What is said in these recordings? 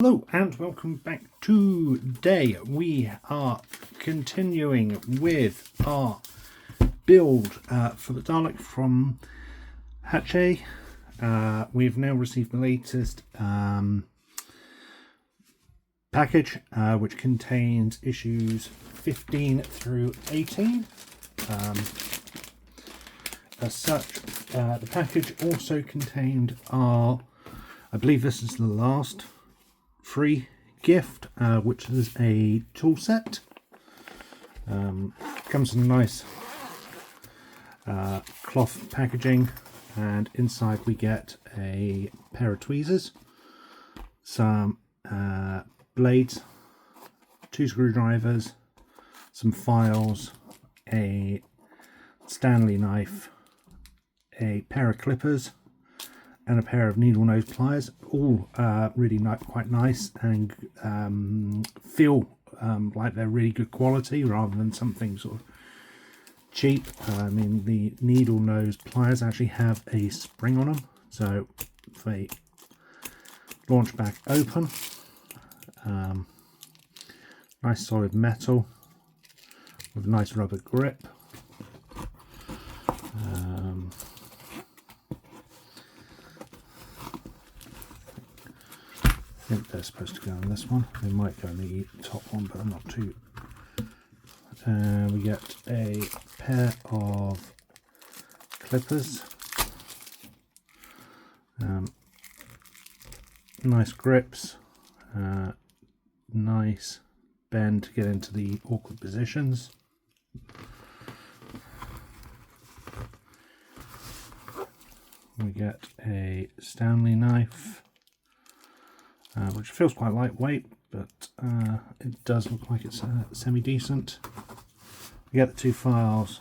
Hello and welcome back. Today we are continuing with our build for the Dalek from Hachette. We've now received the latest package which contains issues 15 through 18. As such, the package also contained our, I believe this is the last free gift, which is a tool set. Comes in nice cloth packaging, and inside we get a pair of tweezers, some blades, 2 screwdrivers, some files, a Stanley knife, a pair of clippers, and a pair of needle nose pliers, all really quite nice and feel like they're really good quality rather than something sort of cheap. I mean, the needle nose pliers actually have a spring on them, so if they launch back open, nice solid metal with a nice rubber grip. I think they're supposed to go on this one. They might go on the top one, but I'm not too. We get a pair of clippers, nice grips, nice bend to get into the awkward positions. We get a Stanley knife, which feels quite lightweight, but it does look like it's semi-decent. We get the 2 files.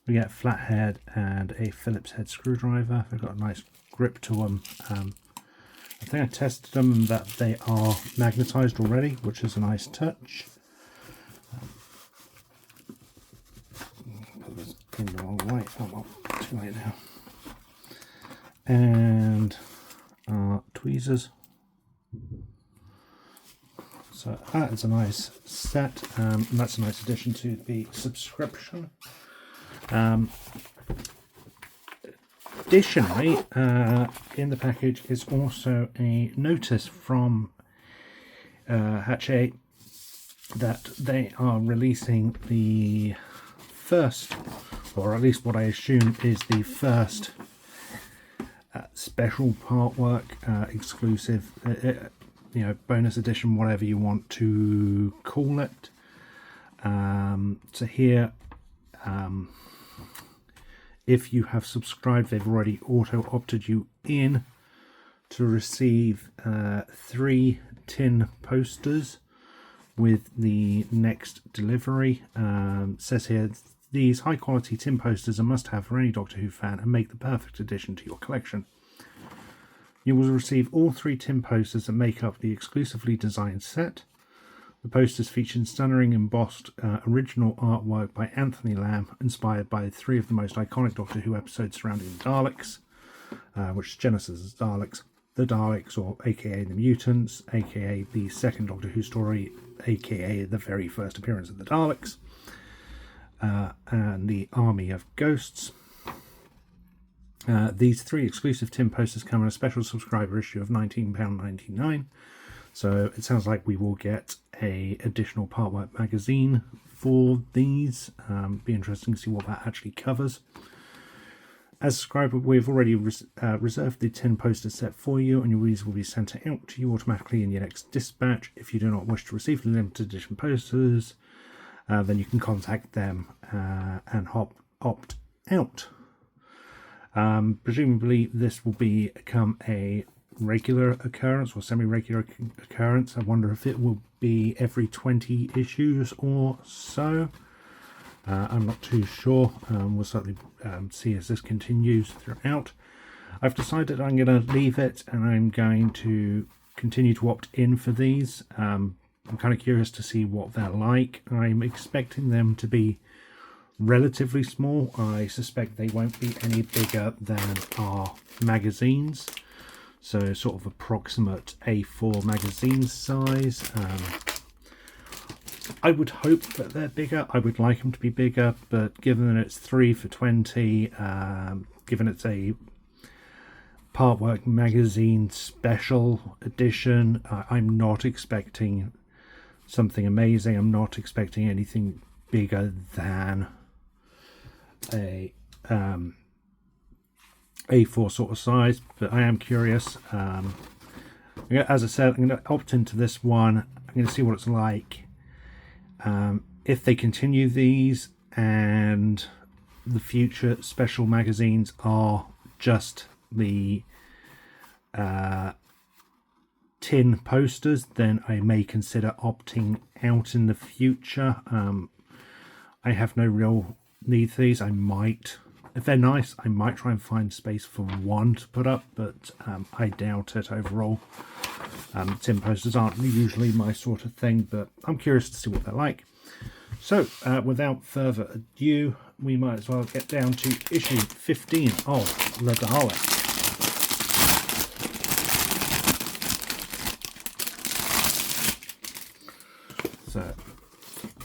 We get a flathead and a Phillips head screwdriver. They've got a nice grip to them. I think I tested them and that they are magnetized already, which is a nice touch. Put this in the wrong way. Oh well, too late now. And our tweezers. So that is a nice set, and that's a nice addition to the subscription. Additionally, in the package is also a notice from Hachette that they are releasing the first, or at least what I assume is the first special part work, exclusive, bonus edition, whatever you want to call it. So here, if you have subscribed, they've already auto-opted you in to receive 3 tin posters with the next delivery. Says here, these high-quality tin posters are must-have for any Doctor Who fan and make the perfect addition to your collection. You will receive all 3 tin posters that make up the exclusively designed set. The posters feature stunning embossed original artwork by Anthony Lamb, inspired by 3 of the most iconic Doctor Who episodes surrounding the Daleks, which is Genesis' Daleks, the Daleks, or aka the Mutants, aka the second Doctor Who story, aka the very first appearance of the Daleks, and the Army of Ghosts. These 3 exclusive tin posters come in a special subscriber issue of £19.99. So it sounds like we will get a additional partwork magazine for these. Be interesting to see what that actually covers. As a subscriber, we've already reserved the tin poster set for you, and these will be sent out to you automatically in your next dispatch. If you do not wish to receive the limited edition posters, then you can contact them and opt out. Presumably this will become a regular occurrence or semi-regular occurrence. I wonder if it will be every 20 issues or so. I'm not too sure. We'll certainly see as this continues throughout. I've decided I'm going to leave it and I'm going to continue to opt in for these. I'm kind of curious to see what they're like. I'm expecting them to be relatively small. I suspect they won't be any bigger than our magazines. so sort of approximate A4 magazine size. I would hope that they're bigger. I would like them to be bigger, but given that it's 3 for 20, given it's a Partwork magazine special edition, I'm not expecting something amazing. I'm not expecting anything bigger than a A4 sort of size, but I am curious. As I said, I'm going to opt into this one. I'm going to see what it's like. If they continue these and the future special magazines are just the tin posters, then I may consider opting out in the future. I have no real need for these. I might, if they're nice, I might try and find space for one to put up, but I doubt it overall. Tin posters aren't usually my sort of thing, but I'm curious to see what they're like. So without further ado, we might as well get down to issue 15 of the Dalek. So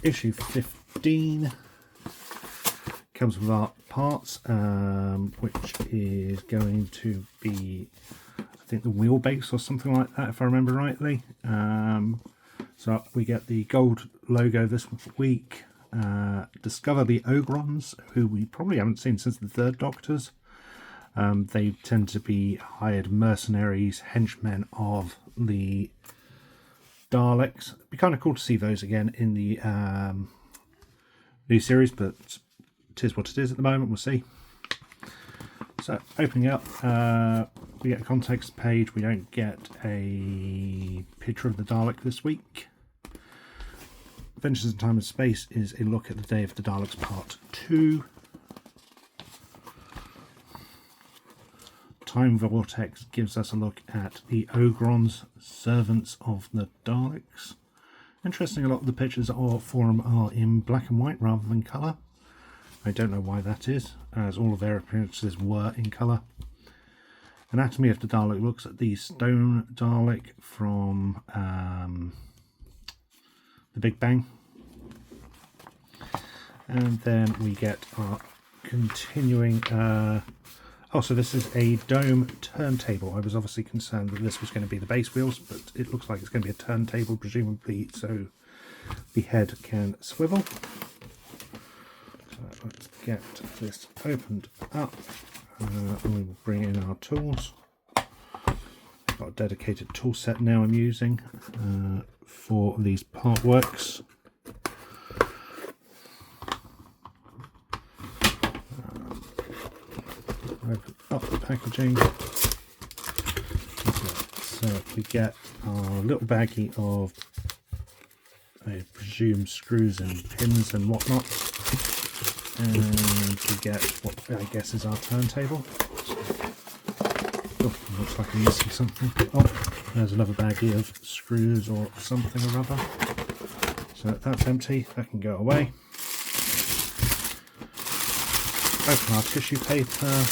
issue 15 comes with art parts, which is going to be, I think, the wheelbase or something like that, if I remember rightly. So we get the gold logo this week. Discover the Ogrons, who we probably haven't seen since the Third Doctors. They tend to be hired mercenaries, henchmen of the Daleks. It'd be kind of cool to see those again in the new series, but it is what it is at the moment. We'll see. So opening up, we get a context page. We don't get a picture of the Dalek this week. Adventures in Time and Space is a look at the Day of the Daleks Part 2. Time Vortex gives us a look at the Ogrons, servants of the Daleks. Interesting, a lot of the pictures for them are in black and white rather than colour. I don't know why that is, as all of their appearances were in colour. Anatomy of the Dalek looks at the stone Dalek from the Big Bang. And then we get our continuing... so this is a dome turntable. I was obviously concerned that this was going to be the base wheels, but it looks like it's going to be a turntable, presumably, so the head can swivel. So let's get this opened up, and we will bring in our tools. I've got a dedicated tool set now I'm using for these Partworks. Open up the packaging. So we get our little baggie of, I presume, screws and pins and whatnot, and we get what I guess is our turntable. Oh, looks like I'm missing something. Oh, there's another baggie of screws or something or other. So that's empty, that can go away. Open our tissue paper,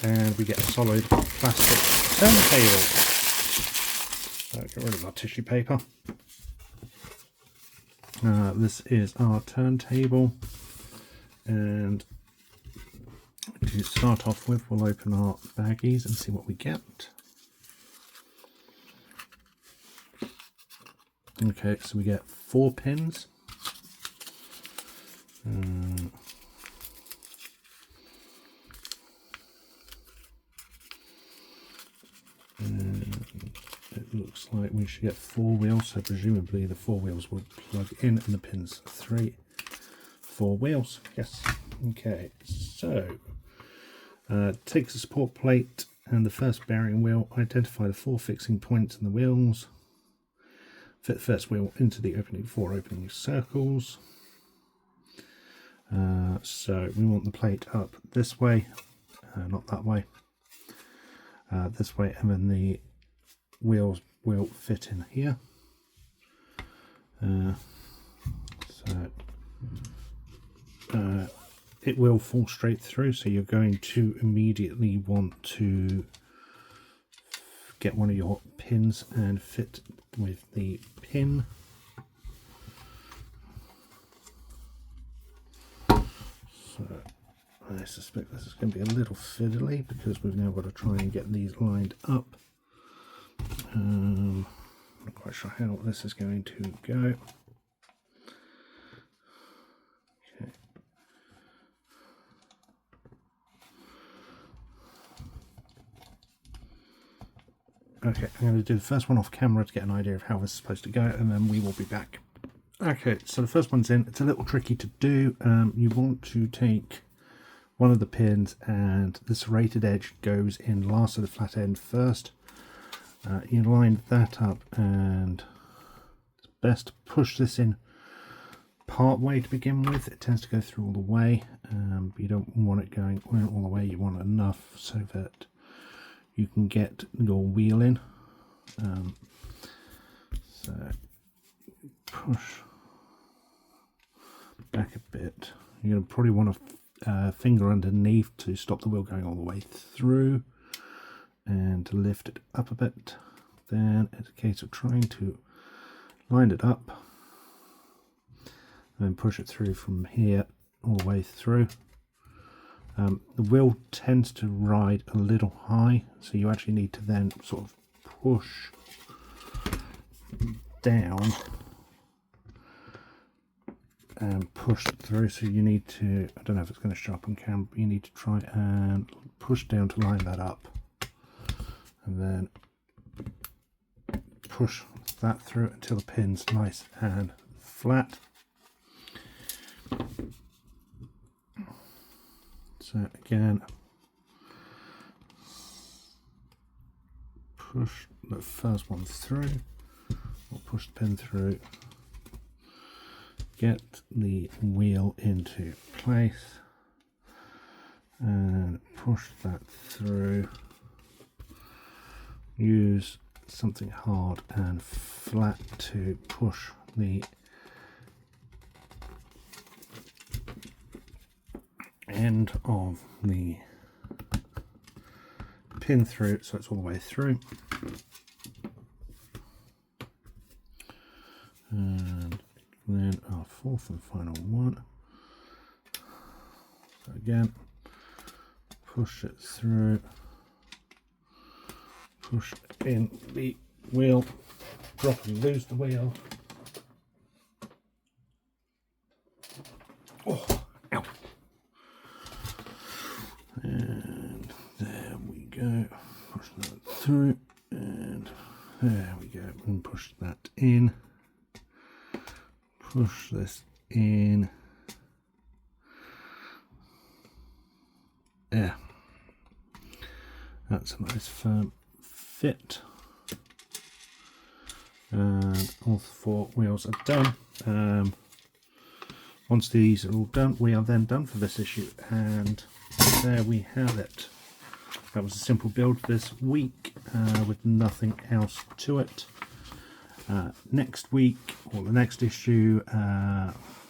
and we get a solid plastic turntable. So get rid of our tissue paper. This is our turntable, and to start off with, we'll open our baggies and see what we get. Okay, so we get 4 pins. And it looks like we should get 4 wheels, so presumably the 4 wheels will plug in and the pins 3, 4 wheels. Yes. Okay, so takes a support plate and the first bearing wheel, identify the 4 fixing points in the wheels, fit the first wheel into the 4 opening circles. So we want the plate up this way, not that way, this way, and then the wheels will fit in here. It will fall straight through, so you're going to immediately want to get one of your pins and fit with the pin. So I suspect this is going to be a little fiddly because we've now got to try and get these lined up. Not quite sure how this is going to go. Okay, I'm going to do the first one off camera to get an idea of how this is supposed to go, and then we will be back. Okay, so the first one's in. It's a little tricky to do. You want to take one of the pins, and the serrated edge goes in last of the flat end first. You line that up, and it's best to push this in part way to begin with. It tends to go through all the way, but you don't want it going all the way. You want enough so that you can get your wheel in. So push back a bit. You're going to probably want a finger underneath to stop the wheel going all the way through, and to lift it up a bit. Then it's a case of trying to line it up and then push it through from here all the way through. The wheel tends to ride a little high, so you actually need to then sort of push down and push through. So you need to, I don't know if it's going to show up on camera, but you need to try and push down to line that up, and then push that through until the pin's nice and flat. So again, push the first one through, or push the pin through, get the wheel into place, and push that through. Use something hard and flat to push the end of the pin through, so it's all the way through. And then our fourth and final one. So again, push it through, push in the wheel, drop and lose the wheel. Oh, ow. And there we go. Push that through, and there we go. And push that in. Push this in. Yeah. That's a nice firm fit. And all four wheels are done. Once these are all done, we are then done for this issue, and there we have it. That was a simple build this week with nothing else to it. Next week, or the next issue,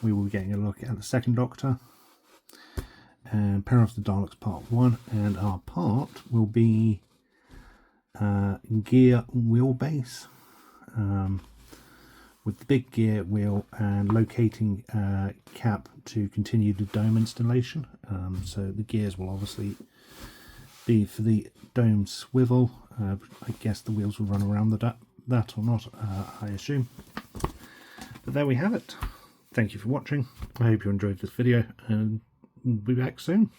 we will be getting a look at the Second Doctor and Peril of the Daleks Part 1, and our part will be gear wheelbase, with the big gear wheel and locating cap to continue the dome installation. So the gears will obviously be for the dome swivel. I guess the wheels will run around that or not, I assume. But there we have it. Thank you for watching. I hope you enjoyed this video, and we'll be back soon.